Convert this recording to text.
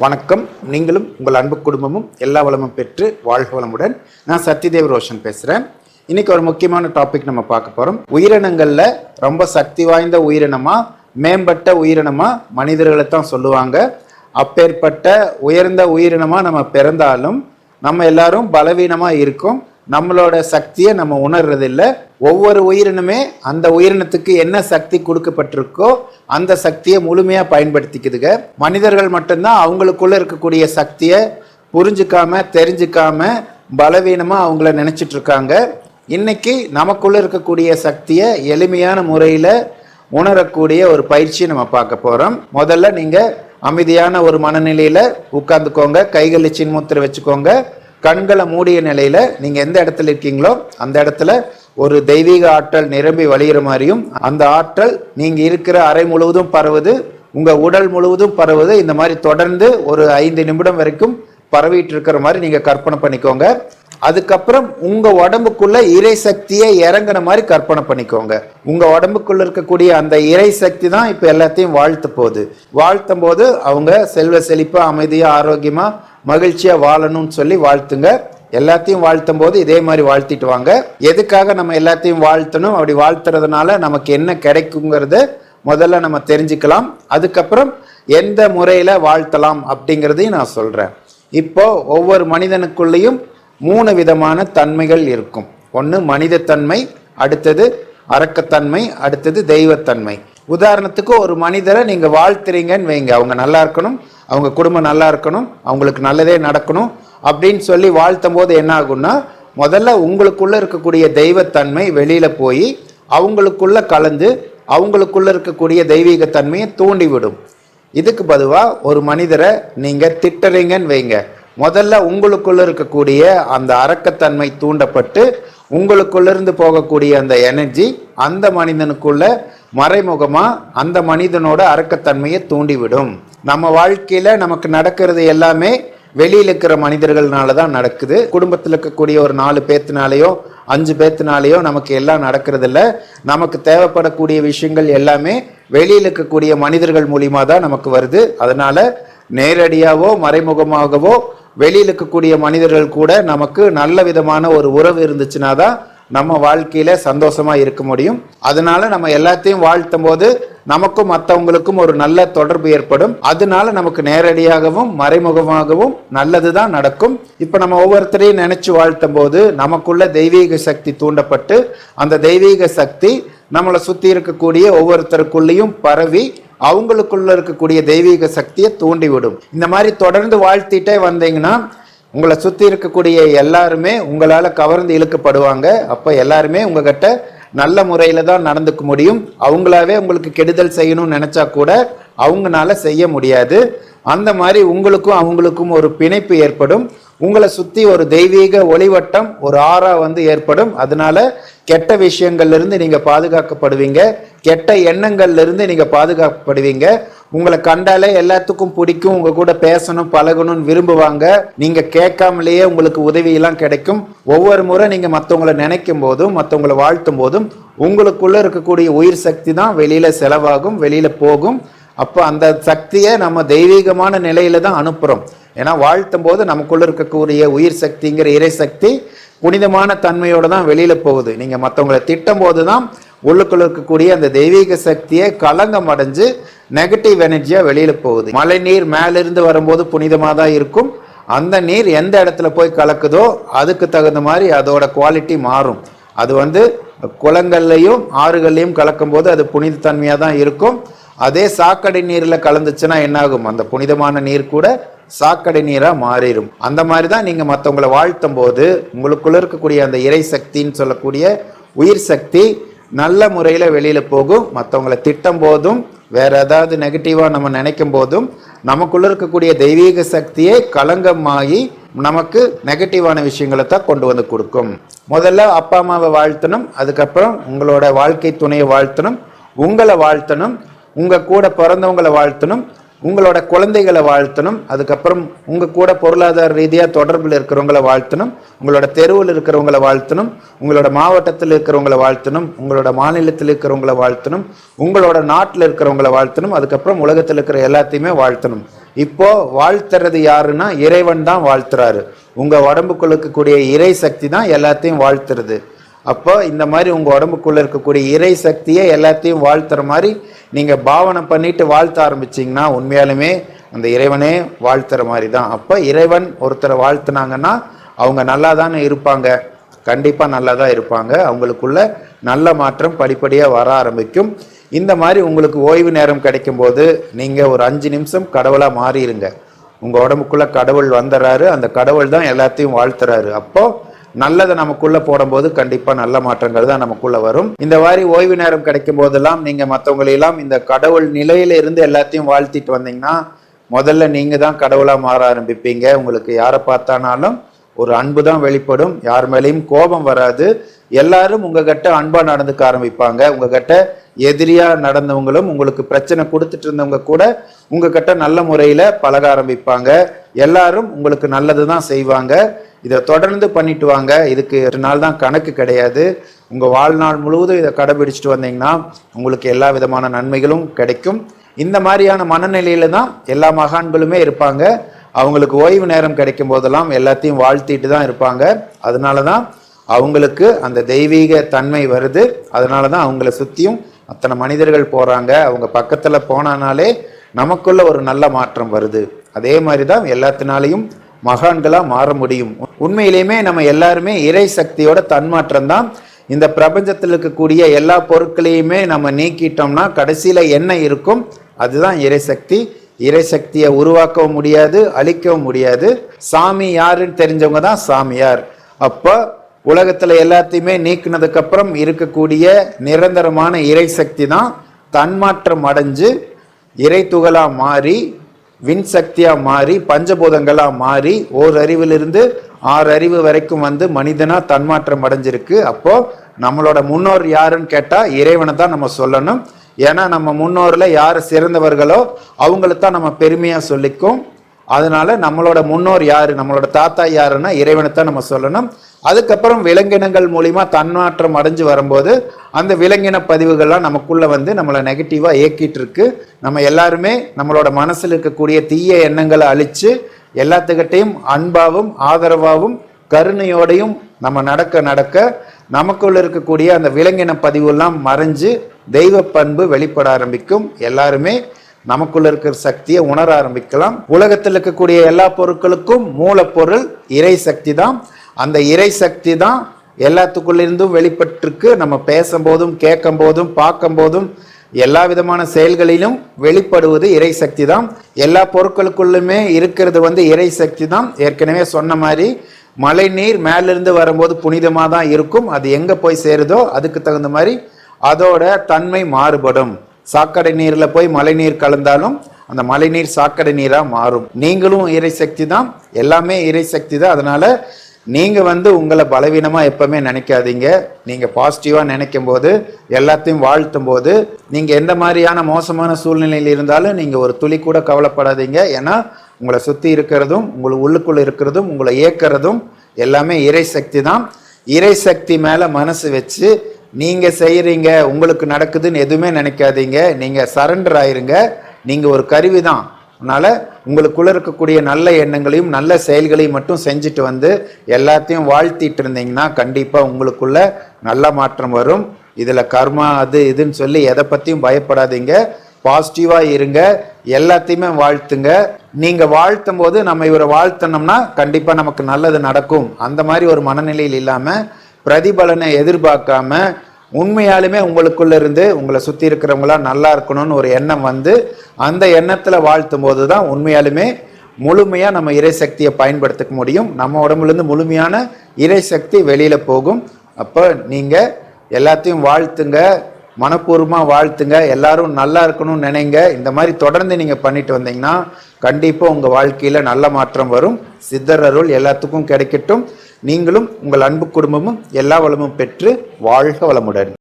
வணக்கம். நீங்களும் உங்கள் அன்பு குடும்பமும் எல்லா வளமும் பெற்று வாழ்க வளமுடன். நான் சத்யதேவ் ரோஷன் பேசுகிறேன். இன்னைக்கு ஒரு முக்கியமான டாபிக் நம்ம பார்க்க போகிறோம். உயிரினங்களில் ரொம்ப சக்தி வாய்ந்த உயிரினமா, மேம்பட்ட உயிரினமா மனிதர்களை தான் சொல்லுவாங்க. அப்பேற்பட்ட உயர்ந்த உயிரினமா நம்ம பிறந்தாலும் நம்ம எல்லாரும் பலவீனமாக இருக்கோம். நம்மளோட சக்தியை நம்ம உணர்றதில்லை. ஒவ்வொரு உயிரினமே அந்த உயிரினத்துக்கு என்ன சக்தி கொடுக்கப்பட்டிருக்கோ அந்த சக்தியை முழுமையாக பயன்படுத்திக்குதுங்க. மனிதர்கள் மட்டும்தான் அவங்களுக்குள்ள இருக்கக்கூடிய சக்தியை புரிஞ்சுக்காம தெரிஞ்சுக்காம பலவீனமாக அவங்கள நினச்சிட்டு இருக்காங்க. இன்னைக்கு நமக்குள்ள இருக்கக்கூடிய சக்தியை எளிமையான முறையில் உணரக்கூடிய ஒரு பயிற்சியை நம்ம பார்க்க போகிறோம். முதல்ல நீங்கள் அமைதியான ஒரு மனநிலையில் உட்காந்துக்கோங்க. கைகளை சின்முத்திரை வச்சுக்கோங்க. கண்களை மூடிய நிலையில் நீங்கள் எந்த இடத்துல இருக்கீங்களோ அந்த இடத்துல ஒரு தெய்வீக ஆற்றல் நிரம்பி வழிகிற மாதிரியும், அந்த ஆற்றல் நீங்கள் இருக்கிற அறை முழுவதும் பரவுது, உங்கள் உடல் முழுவதும் பரவுது. இந்த மாதிரி தொடர்ந்து ஒரு 5 நிமிடம் வரைக்கும் பரவிட்டு இருக்கிற மாதிரி நீங்கள் கற்பனை பண்ணிக்கோங்க. அதுக்கப்புறம் உங்கள் உடம்புக்குள்ள இறை சக்தியை இறங்கின மாதிரி கற்பனை பண்ணிக்கோங்க. உங்கள் உடம்புக்குள்ள இருக்கக்கூடிய அந்த இறை சக்தி தான் இப்போ எல்லாத்தையும் வாழ்த்தும் போது அவங்க செல்வ செழிப்பாக, அமைதியாக, ஆரோக்கியமாக, மகிழ்ச்சியாக வாழணும்னு சொல்லி வாழ்த்துங்க. எல்லாத்தையும் வாழ்த்தும் போது இதே மாதிரி வாழ்த்திட்டு வாங்க. எதுக்காக நம்ம எல்லாத்தையும் வாழ்த்தணும், அப்படி வாழ்த்துறதுனால நமக்கு என்ன கிடைக்குங்கிறத முதல்ல நம்ம தெரிஞ்சுக்கலாம். அதுக்கப்புறம் எந்த முறையில் வாழ்த்தலாம் அப்படிங்கிறதையும் நான் சொல்கிறேன். இப்போ ஒவ்வொரு மனிதனுக்குள்ளேயும் 3 விதமான தன்மைகள் இருக்கும். ஒன்று மனிதத்தன்மை, அடுத்தது அரக்கத்தன்மை, அடுத்தது தெய்வத்தன்மை. உதாரணத்துக்கு ஒரு மனிதரை நீங்கள் வாழ்த்துறீங்கன்னு வைங்க. அவங்க நல்லா இருக்கணும், அவங்க குடும்பம் நல்லா இருக்கணும், அவங்களுக்கு நல்லதே நடக்கணும் அப்படின்னு சொல்லி வாழ்த்தும் போது என்ன ஆகும்னா, முதல்ல உங்களுக்குள்ள இருக்கக்கூடிய தெய்வத்தன்மை வெளியில போய் அவங்களுக்குள்ள கலந்து அவங்களுக்குள்ள இருக்கக்கூடிய தெய்வீகத்தன்மையை தூண்டிவிடும். இதுக்கு பொதுவாக ஒரு மனிதரை நீங்கள் திட்டுறீங்கன்னு வைங்க. முதல்ல உங்களுக்குள்ள இருக்கக்கூடிய அந்த அரக்கத்தன்மை தூண்டப்பட்டு உங்களுக்குள்ளிருந்து போகக்கூடிய அந்த எனர்ஜி அந்த மனிதனுக்குள்ள மறைமுகமா அந்த மனிதனோட அரக்கத்தன்மையை தூண்டிவிடும். நம்ம வாழ்க்கையில நமக்கு நடக்கிறது எல்லாமே வெளியில் இருக்கிற மனிதர்கள்னால தான் நடக்குது. குடும்பத்தில் இருக்கக்கூடிய ஒரு 4 பேத்தினாலேயோ 5 பேத்தினாலேயோ நமக்கு எல்லாம் நடக்கிறது இல்லை. நமக்கு தேவைப்படக்கூடிய விஷயங்கள் எல்லாமே வெளியில் இருக்கக்கூடிய மனிதர்கள் மூலியமாக தான் நமக்கு வருது. அதனால நேரடியாகவோ மறைமுகமாகவோ வெளியில் இருக்கக்கூடிய மனிதர்கள் கூட நமக்கு நல்ல விதமான ஒரு உறவு இருந்துச்சுன்னா தான் நம்ம வாழ்க்கையில சந்தோஷமா இருக்க முடியும். அதனால நம்ம எல்லாத்தையும் வாழ்த்தும் போது நமக்கும் மற்றவங்களுக்கும் ஒரு நல்ல தொடர்பு ஏற்படும். அதனால நமக்கு நேரடியாகவும் மறைமுகமாகவும் நல்லதுதான் நடக்கும். இப்ப நம்ம ஒவ்வொருத்தரையும் நினைச்சு வாழ்த்தும் போது நமக்குள்ள தெய்வீக சக்தி தூண்டப்பட்டு அந்த தெய்வீக சக்தி நம்மளை சுத்தி இருக்கக்கூடிய ஒவ்வொருத்தருக்குள்ளேயும் பரவி அவங்களுக்குள்ள இருக்கக்கூடிய தெய்வீக சக்தியை தூண்டிவிடும். இந்த மாதிரி தொடர்ந்து வாழ்த்திட்டே வந்தீங்கன்னா உங்களை சுற்றி இருக்கக்கூடிய எல்லாருமே உங்களால் கவர்ந்து இழுக்கப்படுவாங்க. அப்போ எல்லாருமே உங்ககிட்ட நல்ல முறையில் தான் நடந்துக்க முடியும். அவங்களாவே உங்களுக்கு கெடுதல் செய்யணும்னு நினச்சா கூட அவங்களால செய்ய முடியாது. அந்த மாதிரி உங்களுக்கும் அவங்களுக்கும் ஒரு பிணைப்பு ஏற்படும். உங்களை சுற்றி ஒரு தெய்வீக ஒளிவட்டம், ஒரு ஆறா ஏற்படும். அதனால கெட்ட விஷயங்கள்ல இருந்து நீங்க பாதுகாக்கப்படுவீங்க. கெட்ட எண்ணங்கள்ல இருந்து நீங்க பாதுகாக்கப்படுவீங்க. உங்களை கண்டாலே எல்லாத்துக்கும் பிடிக்கும், உங்க கூட பேசணும் பழகணும்னு விரும்புவாங்க. நீங்க கேட்காமலேயே உங்களுக்கு உதவியெல்லாம் கிடைக்கும். ஒவ்வொரு முறை நீங்க மற்றவங்களை நினைக்கும் போதும் மற்றவங்களை வாழ்த்தும் போதும் உங்களுக்குள்ள இருக்கக்கூடிய உயிர் சக்தி தான் வெளியில செலவாகும், வெளியில போகும். அப்போ அந்த சக்தியை நம்ம தெய்வீகமான நிலையில தான் அனுப்புறோம். ஏன்னா வாழ்த்தும் போது நமக்குள்ள இருக்கக்கூடிய உயிர் சக்திங்கிற இறை சக்தி புனிதமான தன்மையோட தான் வெளியில போகுது. நீங்க மற்றவங்களை திட்டும் போது தான் உள்ளுக்குள்ள இருக்கக்கூடிய அந்த தெய்வீக சக்தியை களங்கம் அடைஞ்சு நெகட்டிவ் எனர்ஜியா வெளியில போகுது. மழை நீர் மேலிருந்து வரும்போது புனிதமாக தான் இருக்கும். அந்த நீர் எந்த இடத்துல போய் கலக்குதோ அதுக்கு தகுந்த மாதிரி அதோட குவாலிட்டி மாறும். அது குளங்கள்லையும் ஆறுகள்லையும் கலக்கும் போது அது புனித தன்மையா தான் இருக்கும். அதே சாக்கடை நீர்ல கலந்துச்சுன்னா என்னாகும், அந்த புனிதமான நீர் கூட சாக்கடை நீரா மாறிடும். அந்த மாதிரி தான் நீங்க மற்றவங்களை வாழ்த்தும் போது உங்களுக்குள்ள இருக்கக்கூடிய அந்த இறை சக்தின்னு சொல்லக்கூடிய உயிர் சக்தி நல்ல முறையில வெளியில போகும். மற்றவங்களை திட்டம் போதும் வேற ஏதாவது நெகட்டிவா நம்ம நினைக்கும் போதும் நமக்குள்ள இருக்கக்கூடிய தெய்வீக சக்தியை களங்கமாகி நமக்கு நெகட்டிவான விஷயங்களை தான் கொண்டு வந்து கொடுக்கும். முதல்ல அப்பா அம்மாவை வாழ்த்தணும், அதுக்கப்புறம் உங்களோட வாழ்க்கை துணையை வாழ்த்தணும், உங்களை வாழ்த்தணும், உங்க கூட பிறந்தவங்களை வாழ்த்தணும், உங்களோட குழந்தைகளை வாழ்த்தணும், அதுக்கப்புறம் உங்கள் கூட பொருளாதார ரீதியாக தொடர்பில் இருக்கிறவங்கள வாழ்த்தணும், உங்களோட தெருவில் இருக்கிறவங்கள வாழ்த்தணும், உங்களோட மாவட்டத்தில் இருக்கிறவங்கள வாழ்த்தணும், உங்களோட மாநிலத்தில் இருக்கிறவங்கள வாழ்த்தணும், உங்களோட நாட்டில் இருக்கிறவங்கள வாழ்த்தணும், அதுக்கப்புறம் உலகத்தில் இருக்கிற எல்லாத்தையுமே வாழ்த்தணும். இப்போ வாழ்த்துறது யாருன்னா இறைவன் தான் வாழ்த்துறாரு. உங்க உடம்புக்குள்ள இருக்கக்கூடிய இறை சக்தி தான் எல்லாத்தையும் வாழ்த்துறது. அப்போ இந்த மாதிரி உங்க உடம்புக்குள்ள இருக்கக்கூடிய இறை சக்தியை எல்லாத்தையும் வாழ்த்துற மாதிரி நீங்க பாவனை பண்ணிட்டு வாழ்த்த ஆரம்பிச்சிங்கன்னா உண்மையாலுமே அந்த இறைவனே வாழ்த்துற மாதிரி தான். அப்போ இறைவன் ஒருத்தரை வாழ்த்துனாங்கன்னா அவங்க நல்லா தானே இருப்பாங்க, கண்டிப்பாக நல்லா தான் இருப்பாங்க. அவங்களுக்குள்ள நல்ல மாற்றம் படிப்படியாக வர ஆரம்பிக்கும். இந்த மாதிரி உங்களுக்கு ஓய்வு நேரம் கிடைக்கும் போது நீங்கள் ஒரு 5 நிமிஷம் கடவுளாக மாறிடுங்க. உங்கள் உடம்புக்குள்ளே கடவுள் வந்துடுறாரு, அந்த கடவுள் தான் எல்லாத்தையும் வாழ்த்துறாரு. அப்போது நல்லதை நமக்குள்ளே போடும்போது கண்டிப்பாக நல்ல மாற்றங்கள் தான் நமக்குள்ளே வரும். இந்த மாதிரி ஓய்வு நேரம் கிடைக்கும் போதெல்லாம் நீங்கள் மற்றவங்களெல்லாம் இந்த கடவுள் நிலையில இருந்து எல்லாத்தையும் வாழ்த்திட்டு வந்தீங்கன்னா முதல்ல நீங்கள் தான் கடவுளாக மாற ஆரம்பிப்பீங்க. உங்களுக்கு யாரை பார்த்தானாலும் ஒரு அன்பு தான் வெளிப்படும், யார் மேலேயும் கோபம் வராது. எல்லாரும் உங்ககிட்ட அன்பா நடந்துக்க ஆரம்பிப்பாங்க. உங்ககிட்ட எதிரியா நடந்தவங்களும் உங்களுக்கு பிரச்சனை கொடுத்துட்டு இருந்தவங்க கூட உங்ககிட்ட நல்ல முறையில பழக ஆரம்பிப்பாங்க. எல்லாரும் உங்களுக்கு நல்லது தான் செய்வாங்க. இதை தொடர்ந்து பண்ணிட்டு வாங்க. இதுக்கு 2 நாள் தான் கணக்கு கிடையாது. உங்க வாழ்நாள் முழுவதும் இதை கடைபிடிச்சிட்டு வந்தீங்கன்னா உங்களுக்கு எல்லா விதமான நன்மைகளும் கிடைக்கும். இந்த மாதிரியான மனநிலையில தான் எல்லா மகான்களுமே இருப்பாங்க. அவங்களுக்கு ஓய்வு நேரம் கிடைக்கும் போதெல்லாம் எல்லாத்தையும் வாழ்த்திட்டு தான் இருப்பாங்க. அதனால தான் அவங்களுக்கு அந்த தெய்வீக தன்மை வருது. அதனால தான் அவங்கள சுற்றியும் அத்தனை மனிதர்கள் போகிறாங்க. அவங்க பக்கத்தில் போனானாலே நமக்குள்ள ஒரு நல்ல மாற்றம் வருது. அதே மாதிரி தான் எல்லாத்தினாலையும் மகான்களாக மாற முடியும். உண்மையிலேயுமே நம்ம எல்லாருமே இறை சக்தியோட தன்மாற்றம் தான். இந்த பிரபஞ்சத்தில் இருக்கக்கூடிய எல்லா பொருட்களையுமே நம்ம நீக்கிட்டோம்னா கடைசியில் என்ன இருக்கும்? அதுதான் இறை சக்தி. இறை சக்தியை உருவாக்கவும் முடியாது, அழிக்கவும் முடியாது. சாமி யாருன்னு தெரிஞ்சவங்க தான் சாமியார். அப்போ உலகத்தில் எல்லாத்தையுமே நீக்கினதுக்கு அப்புறம் இருக்கக்கூடிய நிரந்தரமான இறை சக்தி தான் தன்மாற்றம் அடைஞ்சு இறை துகளா மாறி விண் சக்தியா மாறி பஞ்சபூதங்களா மாறி ஓர் அறிவிலிருந்து 6 அறிவு வரைக்கும் வந்து மனிதனா தன்மாற்றம் அடைஞ்சிருக்கு. அப்போ நம்மளோட முன்னோர் யாருன்னு கேட்டா இறைவனை தான் நம்ம சொல்லணும். ஏன்னா நம்ம முன்னோர்ல யார் சிறந்தவர்களோ அவங்களை தான் நம்ம பெருமையா சொல்லிக்கும். அதனால நம்மளோட முன்னோர் யாரு, நம்மளோட தாத்தா யாருன்னா இறைவனை தான் நம்ம சொல்லணும். அதுக்கப்புறம் விலங்கினங்கள் மூலியமா தன்மாற்றம் அடைஞ்சு வரும்போது அந்த விலங்கின பதிவுகள்லாம் நமக்குள்ள வந்து நம்மளை நெகட்டிவா இயக்கிட்டு இருக்கு. நம்ம எல்லாருமே நம்மளோட மனசில் இருக்கக்கூடிய தீய எண்ணங்களை அழிச்சு எல்லாத்துக்கிட்டையும் அன்பாவும் ஆதரவாகவும் கருணையோடையும் நம்ம நடக்க நமக்குள்ள இருக்கக்கூடிய அந்த விலங்கின பதிவுலாம் மறைஞ்சு தெய்வ பண்பு வெளிப்பட ஆரம்பிக்கும். எல்லாருமே நமக்குள்ள இருக்கிற சக்தியை உணர ஆரம்பிக்கலாம். உலகத்தில் இருக்கக்கூடிய எல்லா பொருட்களுக்கும் மூலப்பொருள் இறை சக்தி தான். அந்த இறை சக்தி தான் எல்லாத்துக்குள்ளிருந்தும் வெளிப்பட்டிருக்கு. நம்ம பேசும்போதும் கேட்கும் போதும் பார்க்கும் போதும் எல்லா விதமான செயல்களிலும் வெளிப்படுவது இறை சக்தி தான். எல்லா பொருட்களுக்குள்ளுமே இருக்கிறது வந்து இறை சக்தி தான். ஏற்கனவே சொன்ன மாதிரி மழை நீர் மேலிருந்து வரும்போது புனிதமாக தான் இருக்கும். அது எங்கே போய் சேருதோ அதுக்கு தகுந்த மாதிரி அதோட தன்மை மாறுபடும். சாக்கடை நீரில் போய் மழை நீர் கலந்தாலும் அந்த மழை நீர் சாக்கடை நீராக மாறும். நீங்களும் இறை சக்தி தான், எல்லாமே இறை சக்தி தான். அதனால நீங்கள் வந்து உங்களை பலவீனமாக எப்பவுமே நினைக்காதீங்க. நீங்கள் பாசிட்டிவாக நினைக்கும் போது எல்லாத்தையும் வாழ்த்தும் போது நீங்கள் எந்த மாதிரியான மோசமான சூழ்நிலையில் இருந்தாலும் நீங்கள் ஒரு துளி கூட கவலைப்படாதீங்க. ஏன்னா உங்களை சுற்றி இருக்கிறதும் உங்களுக்கு உள்ளுக்குள்ளே இருக்கிறதும் உங்களை இயக்கிறதும் எல்லாமே இறை சக்தி தான். இறை சக்தி மேலே மனசு வச்சு நீங்கள் செய்கிறீங்க, உங்களுக்கு நடக்குதுன்னு எதுவுமே நினைக்காதீங்க. நீங்கள் சரண்டர் ஆயிருங்க. நீங்கள் ஒரு கருவி தான். அதனால் உங்களுக்குள்ளே இருக்கக்கூடிய நல்ல எண்ணங்களையும் நல்ல செயல்களையும் மட்டும் செஞ்சுட்டு வந்து எல்லாத்தையும் வாழ்த்திட்டு இருந்தீங்கன்னா கண்டிப்பாக உங்களுக்குள்ள நல்ல மாற்றம் வரும். இதில் கர்மா அது இதுன்னு சொல்லி எதை பற்றியும் பயப்படாதீங்க. பாசிட்டிவாக இருங்க, எல்லாத்தையுமே வாழ்த்துங்க. நீங்கள் வாழ்த்தும் போது நம்ம இவரை வாழ்த்தனோம்னா கண்டிப்பாக நமக்கு நல்லது நடக்கும். அந்த மாதிரி ஒரு மனநிலையில் இல்லாமல் பிரதிபலனை எதிர்பார்க்காம உண்மையாலுமே உங்களுக்குள்ள இருந்து உங்களை சுற்றி இருக்கிறவங்களா நல்லா இருக்கணும்னு ஒரு எண்ணம் வந்து அந்த எண்ணத்தில் வாழ்த்தும் போது தான் உண்மையாலுமே முழுமையாக நம்ம இறை சக்தியை பயன்படுத்திக்க முடியும். நம்ம உடம்புலேருந்து முழுமையான இறை சக்தி வெளியில் போகும். அப்போ நீங்கள் எல்லாத்தையும் வாழ்த்துங்க, மனப்பூர்வமாக வாழ்த்துங்க, எல்லாரும் நல்லா இருக்கணும்னு நினைங்க. இந்த மாதிரி தொடர்ந்து நீங்கள் பண்ணிட்டு வந்தீங்கன்னா கண்டிப்பாக உங்கள் வாழ்க்கையில் நல்ல மாற்றம் வரும். சித்தர் அருள் எல்லாத்துக்கும் கிடைக்கட்டும். நீங்களும் உங்கள் அன்பு குடும்பமும் எல்லா வளமும் பெற்று வாழ்க வளமுடன்.